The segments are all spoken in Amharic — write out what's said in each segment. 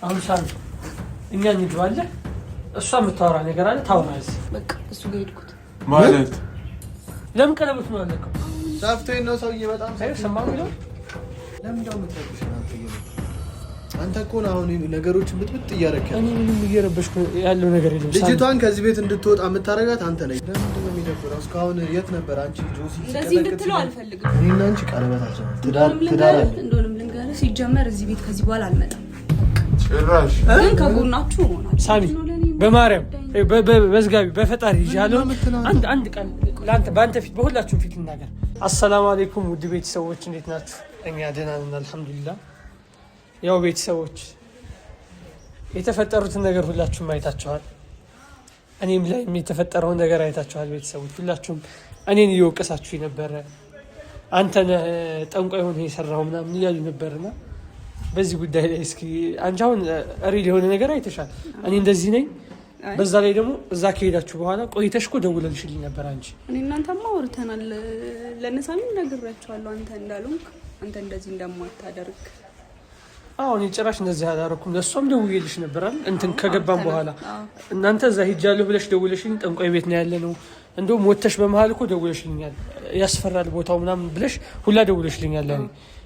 አሁን ሳን እኛ እንግባለ እሷ የምታወራ ነገር አለ ታውራለች። በቃ እሱ ጋር ሄድኩት ማለት ለምን ቀለበት ነው አለከው ሳፍቶኝ ነው ሰውዬ በጣም ሰማው ነው። ለምን ደው ምትረብሽ አንተ እኮ ነው አሁን ነገሮችን ብጥብጥ እያረከኝ። እኔ ምንም እየረበሽኩ ያለው ነገር የለም። ልጅቷን ከዚህ ቤት እንድትወጣ የምታረጋት አንተ ነህ። ለምን ነው የሚደብረው? እስካሁን የት ነበር አንቺ ጆሲ? እንደዚህ እንድትለው አልፈልግም። እኔና አንቺ ቀለበታችን ትዳር እንደሆነም ልንገርህ፣ ሲጀመር እዚህ ቤት ከዚህ በኋላ አልመጣም። ጭራሽ ግን ከጎናችሁ ሆናችሁ ሳሚ በማርያም በዝጋቢ በፈጣሪ ይዣለሁ። አንድ ቀን ላንተ ባንተ ፊት በሁላችሁም ፊት እናገር። አሰላሙ አለይኩም ውድ ቤተሰቦች እንዴት ናችሁ? እኛ ደህና ነን አልሐምዱሊላህ። ያው ቤተሰቦች የተፈጠሩትን ነገር ሁላችሁም አይታችኋል። እኔም ላይ የተፈጠረውን ነገር አይታችኋል። ቤተሰቦች ሁላችሁም እኔን እየወቀሳችሁ ነበረ። አንተ ነህ ጠንቋይ ሆነህ የሰራው ምናምን እያሉ ነበርና በዚህ ጉዳይ ላይ እስኪ አንቺ አሁን ሪል የሆነ ነገር አይተሻል። እኔ እንደዚህ ነኝ። በዛ ላይ ደግሞ እዛ ከሄዳችሁ በኋላ ቆይተሽ እኮ ደውለልሽልኝ ነበር አንቺ። እኔ እናንተማ አውርተናል። ለነሳሚም ነግሬያቸዋለሁ አንተ እንዳሉኝ አንተ እንደዚህ እንደማታደርግ። አሁን ጭራሽ እንደዚህ አላደረኩም። ለእሷም ደውዬልሽ ነበር አይደል? እንትን ከገባን በኋላ እናንተ እዛ ሄጃለሁ ብለሽ ደውለሽልኝ ጠንቋይ ቤት ነው ያለ ነው እንደውም ወተሽ በመሀል እኮ ደውለሽልኛል። ያስፈራል ቦታው ምናምን ብለሽ ሁላ ደውለሽልኛል ለኔ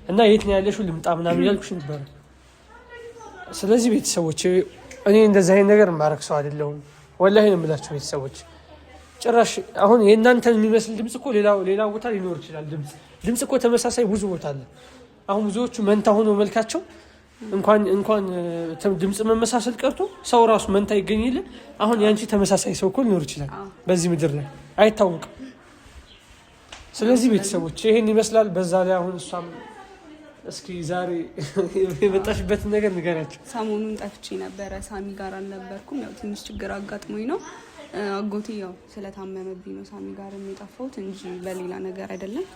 እና የት ነው ያለሽው ልምጣ ምናምን እያልኩሽ ነበር። ስለዚህ ቤተሰቦች እኔ እንደዚህ አይነት ነገር ማረክ ሰው አይደለሁም። ወላሂ ነው የምላችሁ ቤተሰቦች። ጭራሽ አሁን የእናንተን የሚመስል ድምጽ እኮ ሌላ ቦታ ሊኖር ይችላል። ድምጽ እኮ ተመሳሳይ ብዙ ቦታ አለ። አሁን ብዙዎቹ መንታ ሆኖ መልካቸው እንኳን ድምጽ መመሳሰል ቀርቶ ሰው ራሱ መንታ ይገኝል። አሁን ያንቺ ተመሳሳይ ሰው እኮ ሊኖር ይችላል በዚህ ምድር ላይ አይታወቅም። ስለዚህ ቤተሰቦች ይሄን ይመስላል። በዛ ላይ አሁን እሷም እስኪ ዛሬ የመጣሽበትን ነገር ንገራቸው። ሰሞኑን ጠፍቼ ነበረ፣ ሳሚ ጋር አልነበርኩም። ያው ትንሽ ችግር አጋጥሞኝ ነው። አጎቴ ያው ስለታመመብኝ ነው ሳሚ ጋር የጠፋሁት እንጂ በሌላ ነገር አይደለም።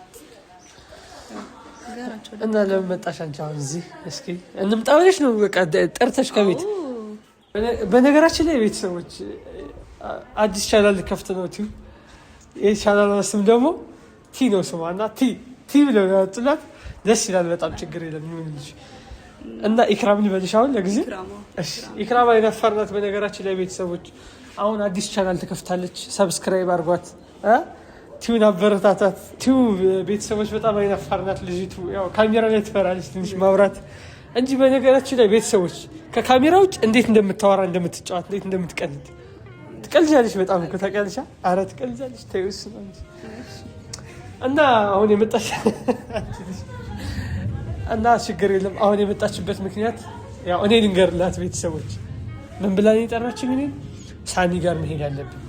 እና ለምን መጣሽ አንቺ አሁን እዚህ? እስኪ እንምጣ ብለሽ ነው በቃ ጠርተሽ ከቤት። በነገራችን ላይ ቤተሰቦች አዲስ ቻናል ከፍት ነው ቲዩ። ይሄ ቻናል ስም ደግሞ ቲ ነው ስሟ እና ቲ ብለው ያወጡላት ደስ ይላል በጣም። ችግር የለም ይሁንልሽ። እና ኢክራም ልበልሽ አሁን ለጊዜ? እሺ ኢክራም አይነፈርናት። በነገራችን ላይ ቤተሰቦች አሁን አዲስ ቻናል ተከፍታለች። ሰብስክራይብ አድርጓት፣ ቲዩን አበረታታት። ቲዩ ቤተሰቦች በጣም አይነፈርናት ልጅቱ። ያው ካሜራ ላይ ትፈራለች ትንሽ ማውራት እንጂ በነገራችን ላይ ቤተሰቦች ከካሜራ ውጭ እንዴት እንደምታወራ እንደምትጫወት፣ እንዴት እንደምትቀልድ ትቀልጃለሽ። በጣም እኮ ታውቂያለሽ። ኧረ ትቀልጃለሽ። ተይውስ ነው እና አሁን የመጣሽ እና ችግር የለም። አሁን የመጣችበት ምክንያት ያው እኔ ልንገርላት ቤተሰቦች። ምን ብላ ነው የጠራችኝ? እኔ ሳሚ ጋር መሄድ አለብኝ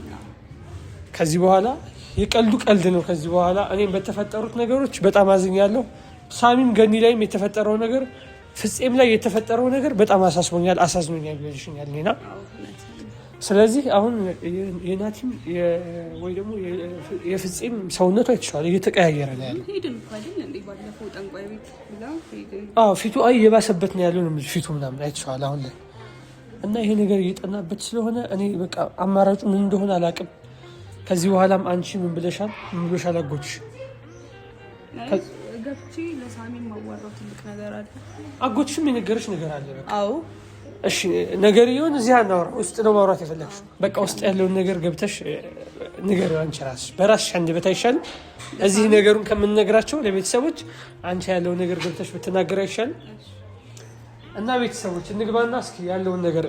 ከዚህ በኋላ። የቀልዱ ቀልድ ነው ከዚህ በኋላ። እኔም በተፈጠሩት ነገሮች በጣም አዝኛለሁ። ሳሚም ገኒ ላይም የተፈጠረው ነገር፣ ፍፄም ላይ የተፈጠረው ነገር በጣም አሳስቦኛል፣ አሳዝኖኛል ይልሽኛል ኔና። ስለዚህ አሁን የናቲም ወይ ደግሞ የፍፄም ሰውነቱ አይተሻል፣ እየተቀያየረ ነው ያለው። ፊቱ የባሰበት ነው ያለው ፊቱ ምናምን አይተሻል አሁን ላይ። እና ይሄ ነገር እየጠናበት ስለሆነ እኔ በቃ አማራጩ ምን እንደሆነ አላውቅም። ከዚህ በኋላም አንቺ ምን ብለሻል? ምን ብለሻል? አጎትሽ ገብቼ ለሳሚ ማዋራው ትልቅ ነገር አለ። አጎትሽም የነገረሽ ነገር አለ? በቃ አዎ እሺ ነገር ይሁን። እዚህ አናወራ፣ ውስጥ ነው ማውራት የፈለግሽው። በቃ ውስጥ ያለውን ነገር ገብተሽ ንገሪው አንቺ ራስሽ በራስሽ አንደበት አይሻልም? እዚህ ነገሩን ከምንነግራቸው ለቤተሰቦች አንቺ ያለውን ነገር ገብተሽ ብትናገር አይሻልም? እና ቤተሰቦች እንግባና እስኪ ያለውን ነገር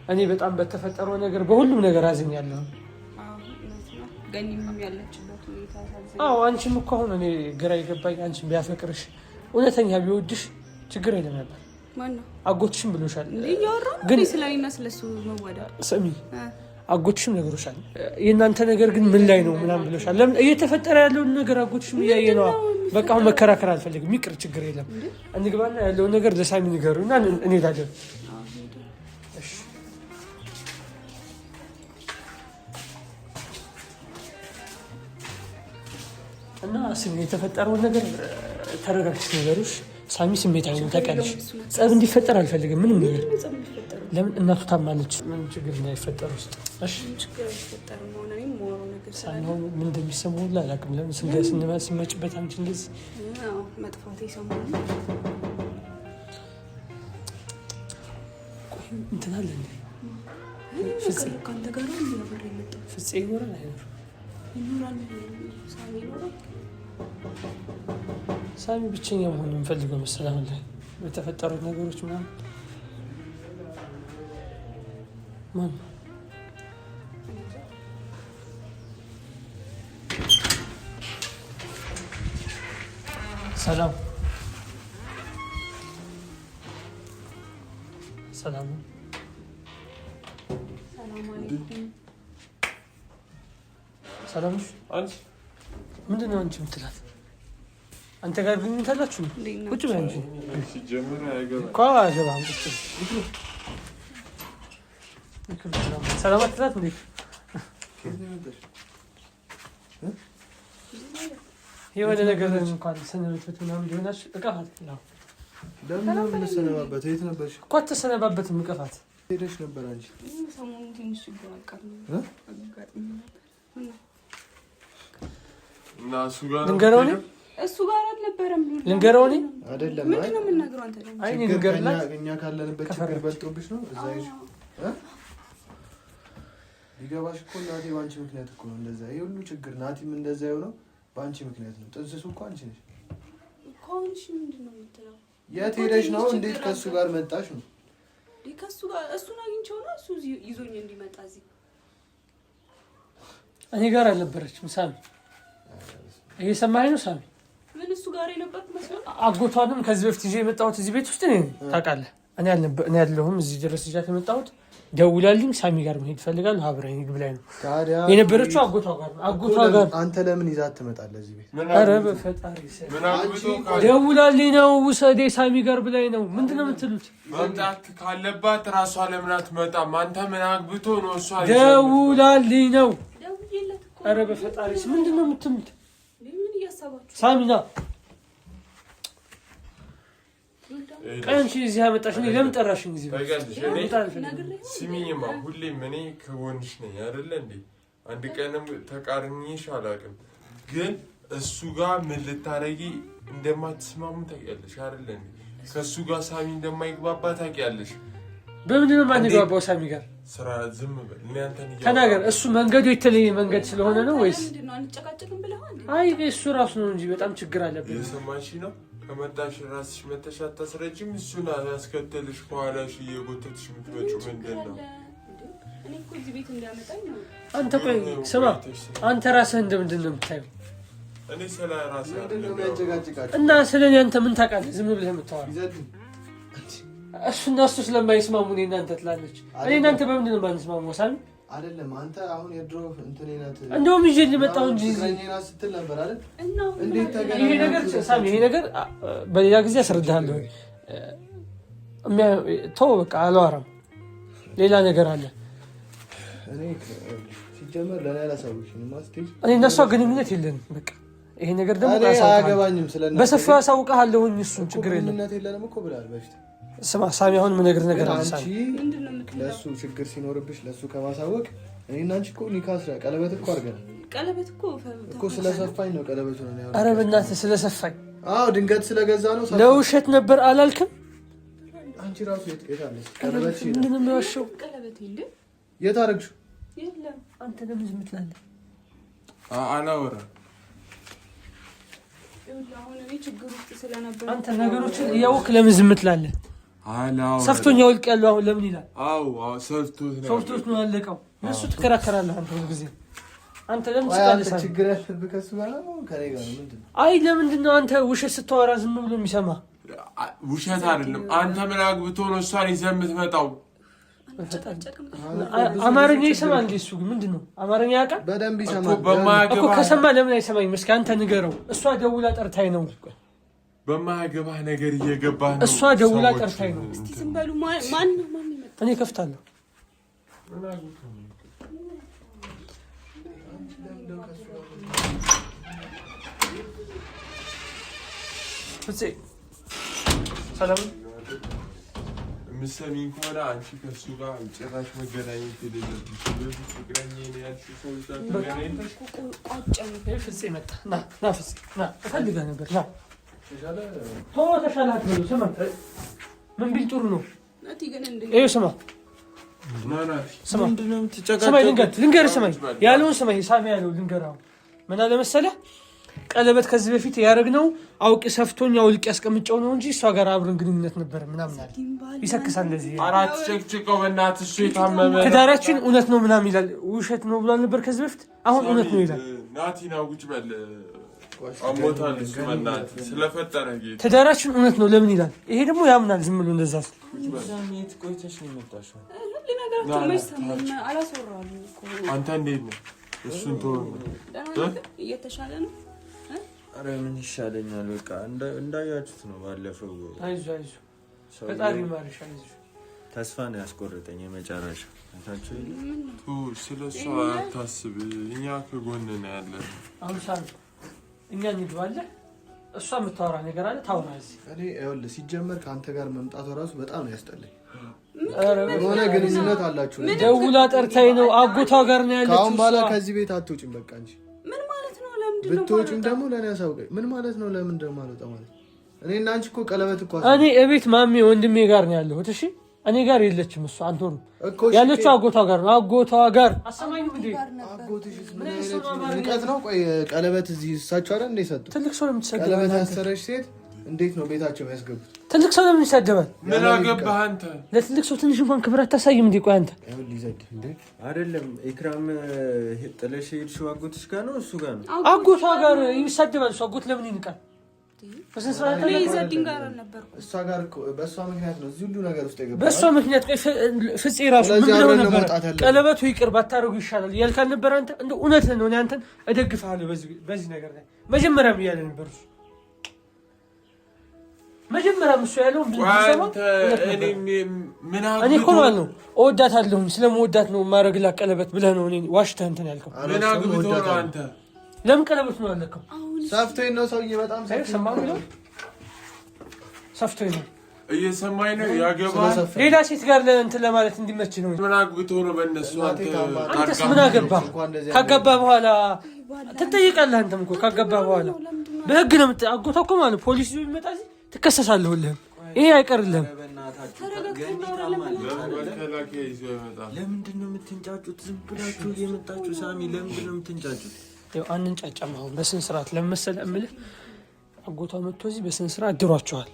እኔ በጣም በተፈጠረው ነገር በሁሉም ነገር አዝኛለሁ። ገኒም ያለችበት ሁኔታ ታዘኝ። አዎ አንቺም እኮ አሁን እኔ ግራ ይገባኝ። አንቺም ቢያፈቅርሽ እውነተኛ ቢወድሽ ችግር የለም ነበር። ማነው? አጎትሽም ብሎሻል። ግን ስለኔና ስለሱ መዋደድ ስሚ፣ አጎትሽም ነግሮሻል። የእናንተ ነገር ግን ምን ላይ ነው ምናምን ብሎሻል። ለምን እየተፈጠረ ያለውን ነገር አጎትሽም እያየ ነው። በቃ አሁን መከራከር አልፈልግም። ይቅር፣ ችግር የለም። እንግባና ያለውን ነገር ለሳሚ ንገሩና እንሄዳለን። እና ስሚ የተፈጠረውን ነገር ተረጋግተሽ ነገሮች ሳሚ ስሜታዊ ነው ታውቂያለሽ። ጸብ እንዲፈጠር አልፈልግም ምንም ነገር። ለምን እናቱ ታማለች። ምን ችግር እንዳይፈጠር ውስጥ እሺ ችግር ይፈጠር ነው ነው ሞሮ ነገር ሳይሆን ምን እንደሚሰማው አላውቅም። ለምን ስንመጭበት አንቺ እንደዚህ መጥፋት ይሰማል እንትን አለ እንዴ? ፍፄ ካንተ ጋር ነው ያበረ የመጣው። ፍፄ ይኖራል አይኖር? ይኖራል። ሳሚ ይኖራል። ሳሚ ብቸኛ መሆን የምፈልገው መሰለህ አሁን ላይ በተፈጠሩት ነገሮች ምናምን። ማን ሰላም ሰላም ሰላም። አንቺ ምንድን ነው አንቺ የምትላት? አንተ ጋር ግንኙነት አላችሁ? ቁጭ በይ እንጂ ሲጀምር አይገባም። ሰላም አትላት እንዴ? የሆነ ነገር እንኳን ሰነበበት ምናምን ሊሆናች እቀፋት ነው። ለምን ነው የምንሰነባበት? የት ነበርሽ እኮ? አትሰነባበትም። እቀፋት ሄደሽ ነበር አንቺ። ሰሞኑን ትንሽ ችግር አጋጥሞኝ እና እሱ ጋር ልንገረው እኔ እሱ ጋር አልነበረም። ልንገረው እኔ አይደለም። ምንድን ነው የምናገረው? አንተ ደግሞ አይ ልንገርላት። እኛ ካለንበት ችግር በልጦብሽ ነው እዛ ይሽ ሊገባሽ እኮ እናቴ ባንቺ ምክንያት እኮ ነው እንደዛ። ይሄ ሁሉ ችግር ናቲም እንደዛ የሆነው ባንቺ ምክንያት ነው። ጥንስሱ እኮ አንቺ ነሽ እኮ። አንቺ ምንድን ነው የምትለው? የት ሄደሽ ነው? እንዴት ከሱ ጋር መጣሽ ነው? ከሱ ጋር እሱን አግኝቼው ነው እሱ ይዞኝ እንዲመጣ እዚህ። እኔ ጋር አልነበረችም ሳሚ። እየሰማኸኝ ነው ሳሚ? ምን እሱ ጋር የነበርኩ መስሎኝ። አጎቷንም ከዚህ በፊት ይዤ የመጣሁት እዚህ ቤት ውስጥ ነኝ ታውቃለህ። እኔ ያለሁም እዚህ ድረስ ይዣት የመጣሁት ደውላልኝ ሳሚ ጋር መሄድ ፈልጋለሁ አብረን ሂድ ብላኝ ነው የነበረችው። አጎቷ ጋር አጎቷ ጋር አንተ ለምን ይዛት ትመጣለህ እዚህ ቤት? ኧረ በፈጣሪ ደውላልኝ ነው ውሰዴ ሳሚ ጋር ብላኝ ነው። ምንድን ነው የምትሉት? መምጣት ካለባት ራሷ ለምን አትመጣም? አንተ ምን አግብቶ ነው እሷ? ደውላልኝ ነው። ኧረ በፈጣሪ ምንድን ነው የምትሉት? ሳሚ ና ቀንቺ እዚህ አመጣሽ። እኔ ለምን ጠራሽኝ እዚህ? ስሚኝማ፣ ሁሌም እኔ ከጎንሽ ነኝ አይደለ እንዴ? አንድ ቀንም ተቃርኝሽ አላውቅም። ግን እሱ ጋር ምን ልታረጊ እንደማትስማሙ ታውቂያለሽ አይደለ እንዴ? ከእሱ ጋር ሳሚ እንደማይግባባ ታውቂያለሽ። በምንድን ነው የማንግባባው ሳሚ ጋር? ስራ ዝም በል። እኔ አንተን ተናገር። እሱ መንገዱ የተለየ መንገድ ስለሆነ ነው ወይስ? አይ እሱ ራሱ ነው እንጂ በጣም ችግር አለበት። የሰማሽ ነው። ከመጣሽ ራስሽ መተሽ አታስረጅም። እሱን ያስከተልሽ ከኋላሽ እየጎተትሽ የምትመጪው ምንድን ነው? አንተ ቆይ ስማ፣ አንተ ራስህ እንደምንድን ነው የምታየው? እኔ ስለ ራሴ እና ስለ እኔ አንተ ምን ታውቃለህ? ዝም ብለህ የምታወራው እሱና እሱ ስለማይስማሙ እኔ እናንተ ትላለች። እኔ እናንተ በምንድን ነው የማንስማማው ሳሚ? አይደለም አንተ አሁን የድሮ እንትኔ ናት እንደውም ይዤ ልመጣሁ እንጂ እኔና ስትል ነበር አይደል? እንዴት ተገናኘ? ይሄ ነገር ሳሚ፣ ይሄ ነገር በሌላ ጊዜ አስረዳሃለሁ። ተው በቃ አላወራም። ሌላ ነገር አለ። እኔ ሲጀመር ለኔ አላሳውቅሽም ማስተር። እኔ እና እሷ ግንኙነት የለንም። በቃ ይሄ ነገር ደግሞ አያገባኝም። ስለነሱ በሰፊው አሳውቅሃለሁ። እሱን ችግር የለም። ግንኙነት የለንም እኮ ብለሃል በፊት። ስማ ሳሚ፣ አሁን ምን ነገር አለ ሳሚ? ለሱ ችግር ሲኖርብሽ ለሱ ከማሳወቅ እኔና አንቺ እኮ ኒካስ ቀለበት እኮ አድርገናል። ቀለበት እኮ ስለሰፋኝ ነው ቀለበቱ ነው ያለው። ኧረ በእናትህ ስለሰፋኝ። አዎ ድንገት ስለገዛ ነው። ለውሸት ነበር አላልክም? አንቺ ራሱ የት አለሽ ቀለበት? ምንድን ነው የሚዋሸው? ቀለበት እንዴ? የት አደረግሽው? የለም። አንተ ለምን ዝም ትላለህ? አላወራም። አንተ ነገሮችን እያወቅህ ለምን ዝም ትላለህ? ሰፍቶኛ ወልቅ ያለው አሁን ለምን ይላል? አዎ ሰፍቶት ነው ያለቀው። እሱ ትከራከራለህ አንተ ሁሉ ጊዜ። አንተ ለምን ትላለህ? ችግር ያለብህ ከእሱ ጋር ነው ከእኔ ጋር ነው? ምንድን ነው? አይ ለምንድን ነው አንተ ውሸት ስታወራ ዝም ብሎ የሚሰማ? ውሸት አይደለም። አንተ ምን አግብቶ ነው እሷን ይዘህ የምትመጣው? አማርኛ ይሰማል እንዴ? እሱ ምንድን ነው አማርኛ ያውቃል? በደንብ ይሰማል እኮ። ከሰማ ለምን አይሰማኝም? እስኪ አንተ ንገረው። እሷ ደውላ ጠርታኝ ነው። በማያገባህ ነገር እየገባህ ነው። እሷ ደውላ ጠርታኝ ነው። እስቲ ዝም በሉ። ማን ይመጣ? እኔ ከፍታለሁ። ሰላም የምትሰሚኝ ከሆነ አንቺ ከእሱ ጋር ጭራሽ መገናኘት የሌለብሽ። ስለዚህ ፍቅረኛ ያልሽው ሰው ተገናኝተሽ ፍፄ መጣ። ና ፍፄ ና፣ እፈልግህ ነበር። ና ተሻላት ብሎ ስማ፣ ምን ቢል ጥሩ ነው? ስማ ልንገር ስማኝ ያለውን ስማኝ ሳሚ ያለው ልንገራው ምን አለ መሰለህ ቀለበት ከዚህ በፊት ያደረግነው አውቄ ሰፍቶኝ አውልቄ ያስቀምጨው ነው እንጂ እሷ ጋር አብረን ግንኙነት ነበር ምናምን አለ ይሰክሳል እንደዚህ አራት ቸክቸከው በእናትህ እሱ የታመመ ትዳራችን እውነት ነው ምናምን ይላል ውሸት ነው ብሏል ነበር ከዚህ በፊት አሁን እውነት ነው ይላል ናቲና ውጭ በል አሞታል እሱ በእናትህ ስለፈጠረ ጌታ ትዳራችን እውነት ነው ለምን ይላል ይሄ ደግሞ ያምናል ዝም ብሎ እንደዛ ዛሜት ቆይተሽ ነው የመጣሽው አንተ እንዴት ነው እሱን ተወው እየተሻለ ነው ኧረ ምን ይሻለኛል በቃ እንዳያችሁት ነው ባለፈው አይዞህ ፈጣሪ ይማርሽ አይዞህ ተስፋ ነው ያስቆረጠኝ የመጨረሻ አንታችሁ ስለሷ አታስብ እኛ ከጎን ነው ያለን አሁን ሳን እኛ እንድዋለ እሷ የምታወራ ነገር አለ ታውራ እዚህ እኔ ይኸውልህ ሲጀመር ከአንተ ጋር መምጣቱ ራሱ በጣም ነው ያስጠላኝ ሆነ ግንኙነት አላችሁ ደውላ ጠርታኝ ነው አጎቷ ጋር ነው ያለችው ካሁን በኋላ ከዚህ ቤት አትወጪም በቃ እንጂ ምን ማለት ነው ለምንድን ነው ብትወጪም ደግሞ ለኔ አሳውቀኝ ምን ማለት ነው ለምን ደግሞ አልወጣ ማለት እኔ እና አንቺ እኮ ቀለበት እኮ እኔ እቤት ማሜ ወንድሜ ጋር ነው ያለሁት እሺ እኔ ጋር የለችም እሷ አንተ ነው ያለችው አጎቷ ጋር ነው አጎቷ ጋር አሰማኝም እንዴ አጎትሽስ ምን አይነት ንቀት ነው ቆይ ቀለበት እዚህ እሳቸው አይደል እንደ ሰጡ ትልቅ ሰው ለምትሰደብ ቀለበት ያሰረሽ ሴት እንዴት ነው ቤታቸው ያስገቡት ትልቅ ሰው ለምን ይሰደባል ምን አገባህ አንተ ለትልቅ ሰው ትንሽ እንኳን ክብር አታሳይም እንዴ ቆይ አንተ ያው ሊዘድ እንዴ አይደለም ኢክራም ጥለሽ ሄድሽው አጎትሽ ጋር ነው እሱ ጋር ነው አጎቷ ጋር ይሰደባል እሱ አጎት ለምን ይንቃል በስንስራት ላይ ዘዲን ጋር ነበር እሷ ጋር በእሷ ምክንያት ነው እዚህ ሁሉ ነገር ውስጥ የገባው በእሷ ምክንያት ፍፄ ራሱ ምን ብለው ነበር ቀለበቱ ይቅር ባታረጉ ይሻላል ያልካል ነበር አንተ እንደ እውነት ነው እኔ አንተን እደግፍሃለሁ በዚህ ነገር ላይ መጀመሪያም እያለ ነበር እሱ መጀመሪያም እሱ ያለው እኔ እኮ ማለት ነው እወዳታለሁ ስለምወዳት ነው ማረግላት ቀለበት ብለህ ነው እኔ ዋሽተህ እንትን ያልከው ምን አግብተህ ነው አንተ ለምን ቀለበት ነው ያለከው ሰፍቶኝ ነው ሰውዬ በጣም ሰፍቶኝ ነው እየሰማኝ ነው ያገባል ሌላ ሴት ጋር እንትን ለማለት እንዲመች ነው ምን አግብተህ ነው በእነሱ አንተስ ምን አገባህ ካገባ በኋላ ትጠይቃለህ አንተም እኮ ካገባ በኋላ በህግ ነው አጎቷ እኮ ማለት ፖሊስ ይዞ ይመጣ ትከሰሳለህ ሁሉም ይሄ አይቀርልህም ለምንድን ነው የምትንጫጩት ዝም ብላችሁ እየመጣችሁ ሳሚ ለምንድን ነው የምትንጫጩት ያው አንንጫጫም አሁን በስነ ስርዓት ለመሰለ እምልህ አጎቷ መጥቶ እዚህ በስነ ስርዓት ድሯቸዋል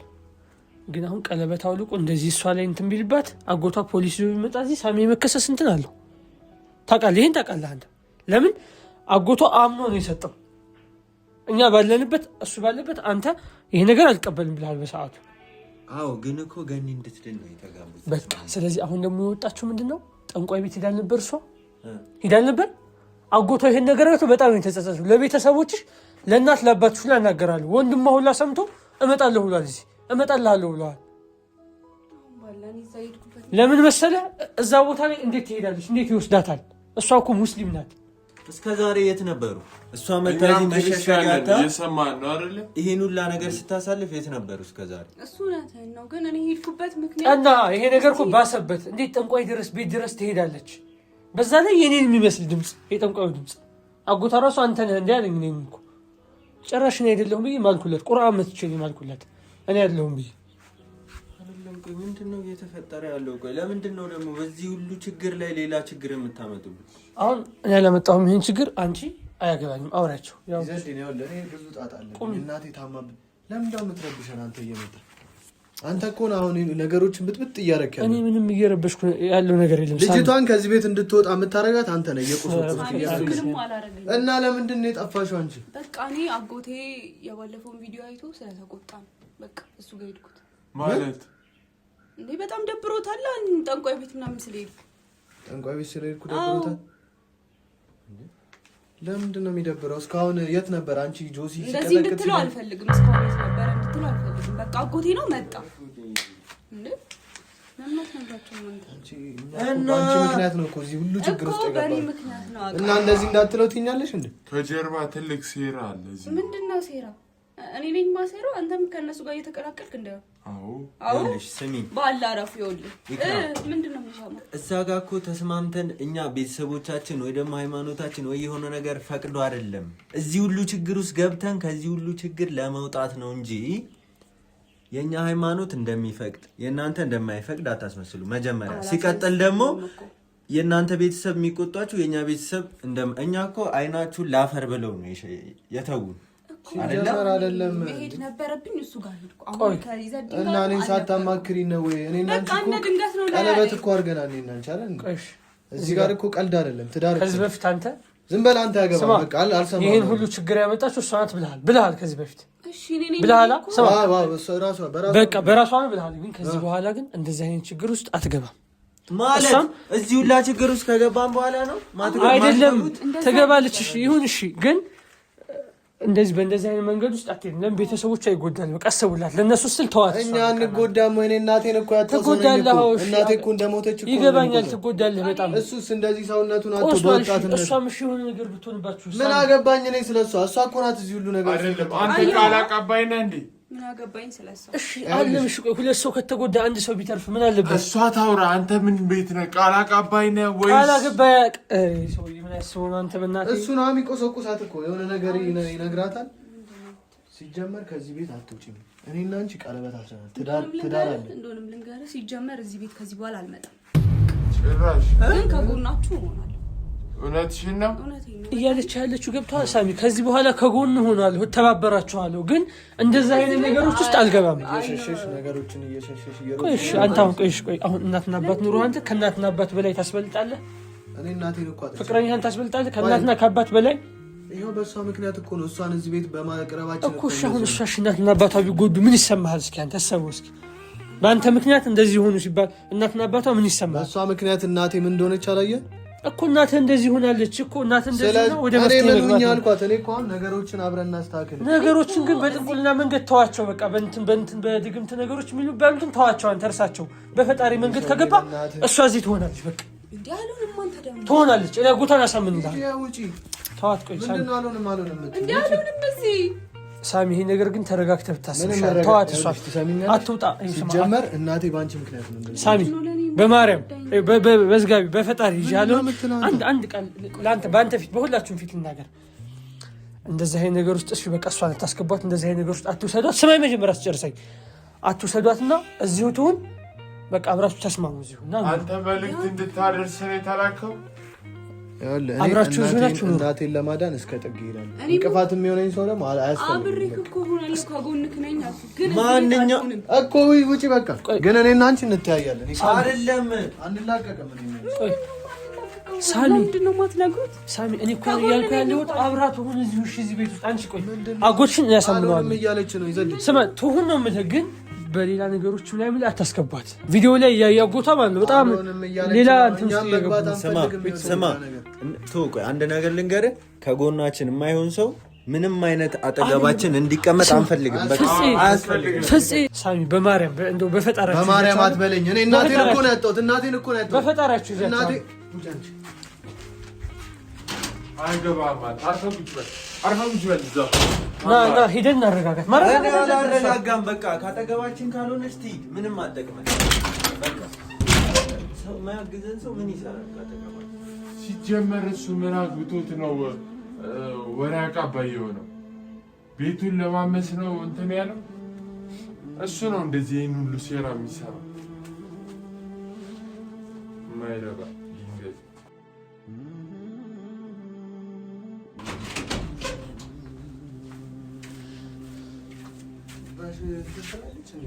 ግን አሁን ቀለበት አውልቆ እንደዚህ እሷ ላይ እንትን ቢልባት አጎቷ ፖሊስ ይዞ ይመጣ እዚህ ሳሚ መከሰስ እንትን አለው ታውቃለህ ይሄን ታውቃለህ አንተ ለምን አጎቷ አምኖ ነው የሰጠው እኛ ባለንበት እሱ ባለበት አንተ ይሄ ነገር አልቀበልም ብለሃል በሰዓቱ አዎ ግን እኮ ገኒ እንድትድን ነው የተጋቡት በቃ ስለዚህ አሁን ደግሞ የወጣችው ምንድነው ጠንቋይ ቤት ሄዳል ነበር እሷ ሄዳል ነበር አጎቷ ይሄን ነገር አይቶ በጣም ነው የተጸጸተው ለቤተሰቦችሽ ለእናት ለአባትሽ ሁላ እናገራለሁ ወንድሟ ሁላ ሰምቶ እመጣለሁ ብሏል እዚህ እመጣልሃለሁ ብለዋል ለምን መሰለህ እዛ ቦታ ላይ እንዴት ትሄዳለች እንዴት ይወስዳታል እሷ እኮ ሙስሊም ናት እስከ ዛሬ የት ነበሩ እሷ መታዚ መሸሻጋታ የሰማን ነው አይደል ይሄን ሁላ ነገር ስታሳልፍ የት ነበሩ እስከ ዛሬ እሱ ነው ግን እኔ ሄድኩበት ምክንያት እና ይሄ ነገር እኮ ባሰበት እንዴት ጠንቋይ ድረስ ቤት ድረስ ትሄዳለች በዛ ላይ የኔን የሚመስል ድምጽ የጠንቋዩ ድምጽ አጎቷ ራሱ አንተ ነህ እንዴ አለኝ እኔን እኮ ጭራሽ ነው አይደለሁም ብዬ ማልኩለት ቁርአን መጥቼ ማልኩለት እኔ አይደለሁም ብዬ አይደለም ቆይ ምንድነው እየተፈጠረ ያለው ቆይ ለምንድነው ደግሞ በዚህ ሁሉ ችግር ላይ ሌላ ችግር የምታመጡበት አሁን እኔ ያለመጣሁም ይሄን ችግር አንቺ አያገባኝም አውራቸው ያው ዘዴ ነው ለኔ ብዙ ጣጣ አለ እናቴ ታማብ ለምን ደው የምትረብሸን አንተ እየመጣ አንተ እኮ ነው አሁን ነገሮችን ብጥብጥ እያረከ እኔ ምንም እየረበሽኩ ያለው ነገር የለም ልጅቷን ከዚህ ቤት እንድትወጣ የምታረጋት አንተ ነህ እየቆሰቆስክ እና ለምንድን ነው የጠፋሽው አንቺ በቃ እኔ አጎቴ የባለፈውን ቪዲዮ አይቶ ስለተቆጣ በቃ እሱ ጋር ሄድኩት ማለት እንዴ በጣም ደብሮታል ጠንቋይ ቤት ምናምን ስለሄድኩ ጠንቋይ ቤት ስለሄድኩ ደብሮታል ለምንድን ነው የሚደብረው እስካሁን የት ነበር አንቺ ጆሲ እንደዚህ እንድትለው አልፈልግም እስካሁን የት ነበር እንድትለው አልፈልግም በቃ አጎቴ ነው መጣ እንዴ ለምን ተንታችሁ አንቺ ምክንያት ነው እኮ እዚህ ሁሉ ችግር ውስጥ የገባው እና እንደዚህ እንዳትለው ትኛለሽ እንዴ ከጀርባ ትልቅ ሴራ አለ እዚህ ምንድነው ሴራ እኔ ነኝ ማሰሩ አንተም ከነሱ ጋር እየተቀላቀልክ እንደው አዎ ልጅ ስሚ ባላራፍ ይወልኝ ምንድነው የሚሰማው እዛ ጋር እኮ ተስማምተን እኛ ቤተሰቦቻችን ወይ ደግሞ ሃይማኖታችን ወይ የሆነ ነገር ፈቅዶ አይደለም እዚህ ሁሉ ችግር ውስጥ ገብተን ከዚህ ሁሉ ችግር ለመውጣት ነው እንጂ የኛ ሃይማኖት እንደሚፈቅድ የእናንተ እንደማይፈቅድ አታስመስሉ መጀመሪያ። ሲቀጥል ደግሞ የእናንተ ቤተሰብ የሚቆጣችሁ የኛ ቤተሰብ እኛ እኮ አይናችሁን ላፈር ብለው ነው የተውን አይደለም። መሄድ ነበረብኝ እሱ ጋር ሄድኩ። ቆይ እና እኔን ሳታማክሪ ነው ወይ? እኔና አንቺ እኮ ቀለበት እኮ አድርገናል። እኔና አንቺ አይደል? እዚህ ጋር እኮ ቀልድ አይደለም ትዳር። ከዚህ በፊት አንተ ዝም በል አንተ ያገባ በቃ አልሰማም። ይሄን ሁሉ ችግር ያመጣችው እሷ ናት ብለሃል። ከዚህ በፊት ብለሃል። ስማ በቃ በራሷ ነው ብለሃል። ግን ከዚህ በኋላ ግን እንደዚህ አይነት ችግር ውስጥ አትገባም ማለት እዚህ ሁላ ችግር ውስጥ ከገባን በኋላ ነው አይደለም? ትገባለች። እሺ ይሁን፣ እሺ ግን እንደዚህ በእንደዚህ አይነት መንገድ ውስጥ አትሄድም። ለምን ቤተሰቦቿ ይጎዳሉ። በቃ አስቡላት፣ ለነሱ ስል ተዋት። እኛ እንጎዳም ወይ? እናቴን እኮ ትጎዳለህ። እናቴ እኮ እንደሞተች እኮ ይገባኛል። ትጎዳለህ በጣም። እሱስ እንደዚህ ሰውነቱን አጥቶ በወጣትነት እሷም እሺ የሆነ ነገር ብትሆንባችሁ ምን አገባኝ እኔ ስለሷ? እሷ እኮ ናት እዚህ ሁሉ ነገር አይደለም። አንተ ቃል አቀባይ ነህ እንዴ? ምን አገባኝ ስለሷ? እሺ አለም። እሺ ቆይ ሁለት ሰው ከተጎዳ አንድ ሰው ቢተርፍ ምን አለበት? እሷ ታውራ። አንተ ምን ቤት ነህ? ቃል አቀባይ ነህ ወይስ ቃል አቀባይ? ሰው ምን ያስበው ነው? አንተ በእናትህ እሱ ነው የሚቆሰቁሳት እኮ የሆነ ነገር ይነግራታል። ሲጀመር ከዚህ ቤት አትውጪም። እኔና አንቺ ቀለበት አስረናል። ትዳር አለ። እንደውንም ልንገርህ፣ ሲጀመር እዚህ ቤት ከዚህ በኋላ አልመጣም። ጭራሽ ግን ከጎናችሁ እሆናለሁ። እውነትሽን ነው እያለች ያለችው ገብቶሃል ሳሚ? ከዚህ በኋላ ከጎን እሆናለሁ፣ እተባበራችኋለሁ። ግን እንደዛ አይነት ነገሮች ውስጥ አልገባም። እየሸሸሽ ነገሮችን እየሸሸሽ ቆይ እሺ፣ አንተ አሁን ቆይ አሁን እናትና አባት ኑሮ አንተ ከእናትና አባት በላይ ታስበልጣለህ? እኔ እናቴን እኮ ፍቅረኛህን ታስበልጣለህ ከእናትና ከአባት በላይ? ይኸው በእሷ ምክንያት እኮ ነው እሷን እዚህ ቤት በማቅረባችን እኮ። እሺ አሁን እሷ እናትና አባቷ ቢጎዱ ምን ይሰማሃል? እስኪ አንተ አስበው እስኪ። በአንተ ምክንያት እንደዚህ ሆኑ ሲባል እናትና አባቷ ምን ይሰማሃል? በእሷ ምክንያት እናቴ ምን እንደሆነች አላየህ እኮ። እናትህ እንደዚህ ሆናለች እኮ። እናትህ እንደዚህ ነው። ወደ መፍትሄ መግባት ነው አልኳት። እኔ እኮ አሁን ነገሮችን አብረን እናስተካክል። ነገሮችን ግን በጥንቁልና መንገድ ተዋቸው። በቃ በእንትን በድግምት ነገሮች የሚሉባሉትን ተዋቸው። አንተ እርሳቸው። በፈጣሪ መንገድ ከገባ እሷ እዚህ ትሆናለች። በቃ እንዴ አሉንም አንተ ደግሞ ትሆናለች። እኔ ጎታን አሳምንልሃል። ውጪ ተዋት። ቆይ ሳሚ ምንድን ነው አልሆንም እንዴ አሉንም በዚህ ሳሚ ይሄ ነገር ግን ተረጋግተህ ብታስብ ተዋት። እሷ አትውጣ። ሲጀመር እናቴ ባንቺ ምክንያት ነው። ሳሚ በማርያም በዝጋቢ በፈጣሪ ይዣለሁ። አንድ ቃል ለአንተ በአንተ ፊት በሁላችሁም ፊት ልናገር። እንደዚህ አይነት ነገር ውስጥ እሺ በቃ እሷን ልታስገቧት። እንደዚህ አይነት ነገር ውስጥ አትውሰዷት። ስማኝ መጀመሪያ አስጨርሰኝ። አትውሰዷትና እዚሁ ትሁን። በቃ አብራችሁ ተስማሙ እዚሁ። አንተ መልዕክት እንድታደርስ ነው የተላከው። አብራችሁ ዙናችሁ ነው። እናቴን ለማዳን እስከ ጥግ ይላል። እንቅፋት የሚሆነኝ ሰው ደግሞ አያስፈልግም። አብሬክ እኮ ሆናለሁ ከጎንክ ነኝ ግን ማንኛው እኮ ውጪ በቃ። ግን እኔና አንቺ እንተያያለን። አይደለም አንላቀቅም። ሳሚ ምንድን ነው የማትነግሩት? ሳሚ እኔ እኮ እያልኩ ያለሁት አብራት ሆነ እዚሁ እዚህ ቤት ውስጥ አንቺ ቆይ አጎትሽን ያሳምነዋል እያለች ነው ይዘልኝ። ስማ ትሁን ነው የምልህ ግን በሌላ ነገሮች ላይ ምን አታስገባት። ቪዲዮ ላይ ያያጎታ ማለት ነው በጣም ሌላ እንትን ስማ ቆይ አንድ ነገር ልንገርህ። ከጎናችን የማይሆን ሰው ምንም አይነት አጠገባችን እንዲቀመጥ አንፈልግም። በቃ አያስፈልግም። ፍፄ ሳሚ በማርያም እንደው በፈጣራችሁ በማርያም አትበለኝ። እኔ እናቴን እኮ ነው ያጣሁት። እናቴን እኮ ነው ያጣሁት። በፈጣራችሁ እናቴ አይገባም። አርፈም ጅበል እዛው ና ሄደን እናረጋጋት። አላረጋጋም። በቃ ካጠገባችን ካልሆነች ትሂድ። ምንም አጠቅመን በቃ ሰው ማያግዘን ሰው ምን ይሰራል? ካጠገባችን ሲጀመር እሱ ምን አግብቶት ነው ወሬ አቃባይ የሆነው? ቤቱን ለማመስ ነው እንትን ያለው እሱ ነው። እንደዚህ ይህን ሁሉ ሴራ የሚሰራው ማይረባ ይንገዝ ትሰራለች እንዴ?